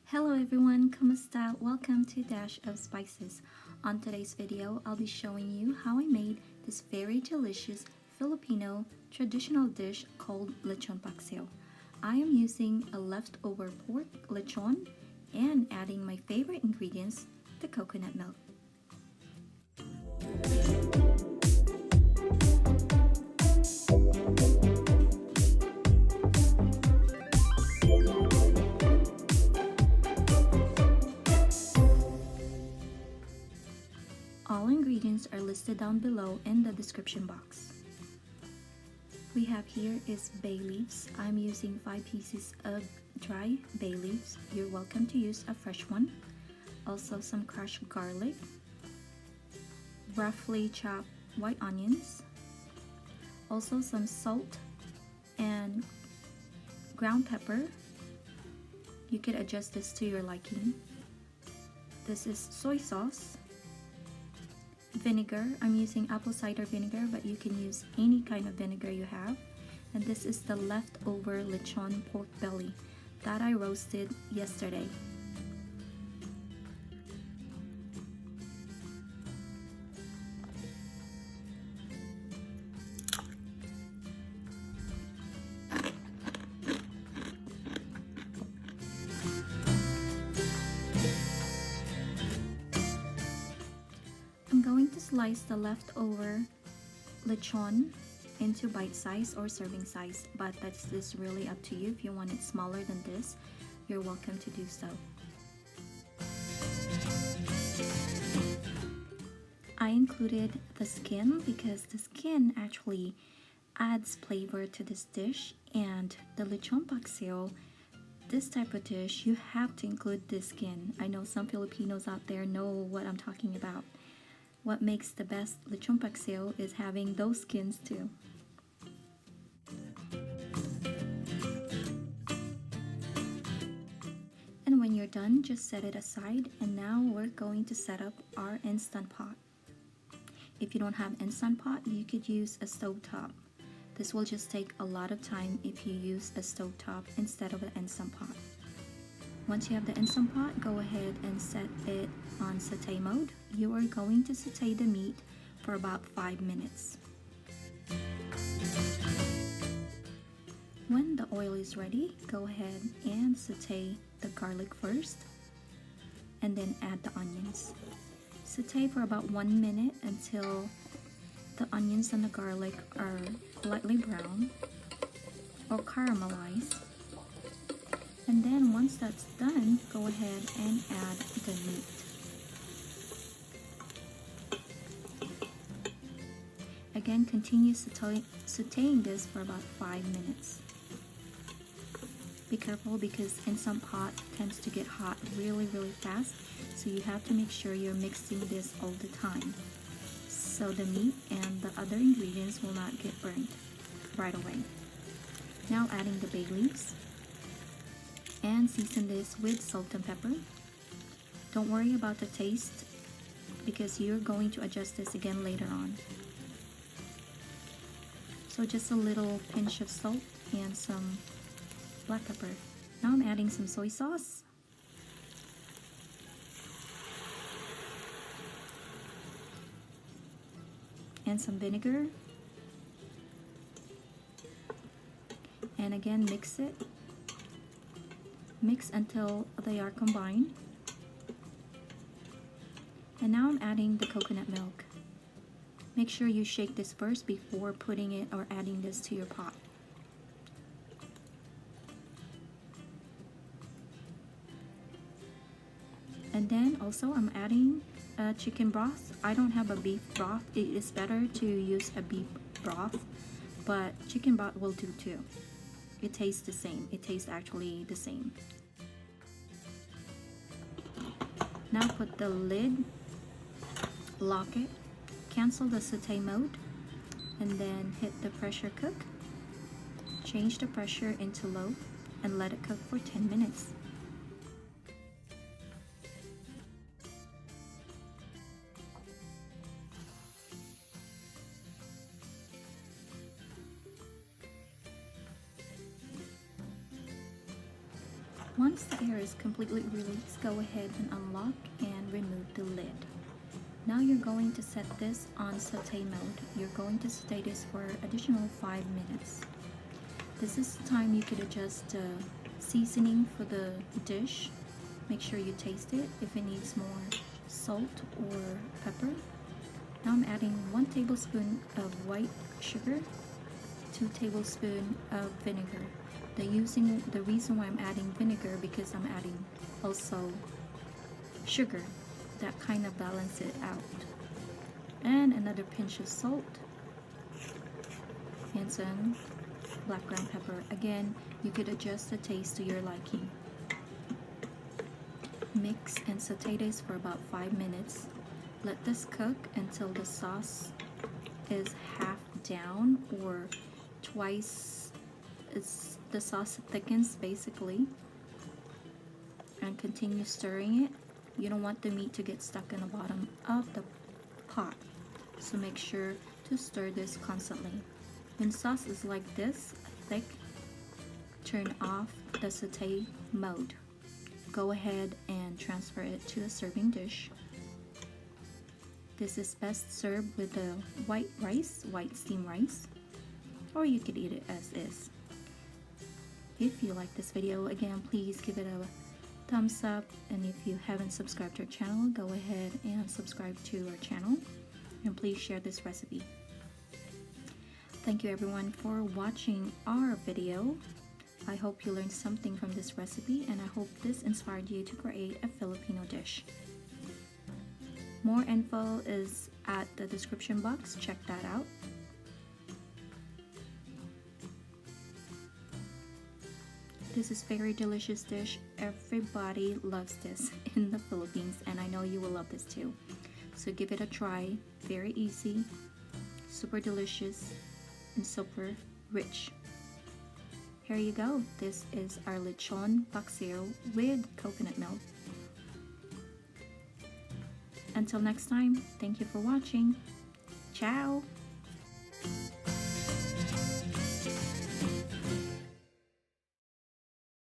Hello everyone, kamusta? Welcome to Dash of Spices. On today's video, I'll be showing you how I made this very delicious Filipino traditional dish called Lechon Paksiw. I am using a leftover pork lechon and adding my favorite ingredients, the coconut milk. All ingredients are listed down below in the description box. We have here is bay leaves. I'm using 5 pieces of dry bay leaves. You're welcome to use a fresh one. Also some crushed garlic, roughly chopped white onions, also some salt and ground pepper. You could adjust this to your liking. This is soy sauce, vinegar. I'm using apple cider vinegar, but you can use any kind of vinegar you have. And this is the leftover lechon pork belly that I roasted yesterday. I'm going to slice the leftover lechon into bite size or serving size, but that's just really up to you. If you want it smaller than this, you're welcome to do so. I included the skin because the skin actually adds flavor to this dish, and the lechon paksiw, this type of dish, you have to include the skin. I know some Filipinos out there know what I'm talking about. What makes the best lechon paksiw is having those skins too. And when you're done, just set it aside. And now we're going to set up our instant pot. If you don't have instant pot, you could use a stovetop. This will just take a lot of time if you use a stovetop instead of an instant pot. Once you have the instant pot, go ahead and set it on saute mode. You are going to saute the meat for about 5 minutes. When the oil is ready, go ahead and saute the garlic first and then add the onions. Saute for about 1 minute until the onions and the garlic are lightly brown or caramelized. And then once that's done, go ahead and add the meat. Again, continue sauteing this for about 5 minutes. Be careful because instant pot tends to get hot really fast, so you have to make sure you're mixing this all the time so the meat and the other ingredients will not get burnt right away. Now adding the bay leaves. And season this with salt and pepper. Don't worry about the taste because you're going to adjust this again later on. So just a little pinch of salt and some black pepper. Now I'm adding some soy sauce. And some vinegar. And again, mix it. Mix until they are combined. And now I'm adding the coconut milk. Make sure you shake this first before putting it or adding this to your pot. And then also I'm adding chicken broth. I don't have a beef broth. It is better to use a beef broth, but chicken broth will do too. It tastes the same. It tastes actually the same. Now put the lid, lock it, cancel the saute mode, and then hit the pressure cook. Change the pressure into low and let it cook for 10 minutes. Once the air is completely released, go ahead and unlock and remove the lid. Now you're going to set this on saute mode. You're going to saute this for additional 5 minutes. This is the time you could adjust the seasoning for the dish. Make sure you taste it if it needs more salt or pepper. Now I'm adding 1 tablespoon of white sugar, 2 tablespoons of vinegar. The reason why I'm adding vinegar because I'm adding also sugar. That kind of balance it out. And another pinch of salt and some black ground pepper. Again, you could adjust the taste to your liking. Mix and saute this for about 5 minutes. Let this cook until the sauce is half down or twice as the sauce thickens basically, and continue stirring it. You don't want the meat to get stuck in the bottom of the pot, so make sure to stir this constantly. When sauce is like this thick, turn off the saute mode. Go ahead and transfer it to a serving dish. This is best served with the white steamed rice, or you could eat it as is. If you like this video, again, please give it a thumbs up, and if you haven't subscribed to our channel, go ahead and subscribe to our channel, and please share this recipe. Thank you everyone for watching our video. I hope you learned something from this recipe, and I hope this inspired you to create a Filipino dish. More info is at the description box. Check that out. This is very delicious dish. Everybody loves this in the Philippines, and I know you will love this too. So give it a try. Very easy, super delicious, and super rich. Here you go. This is our Lechon Paksiw with coconut milk. Until next time, thank you for watching. Ciao!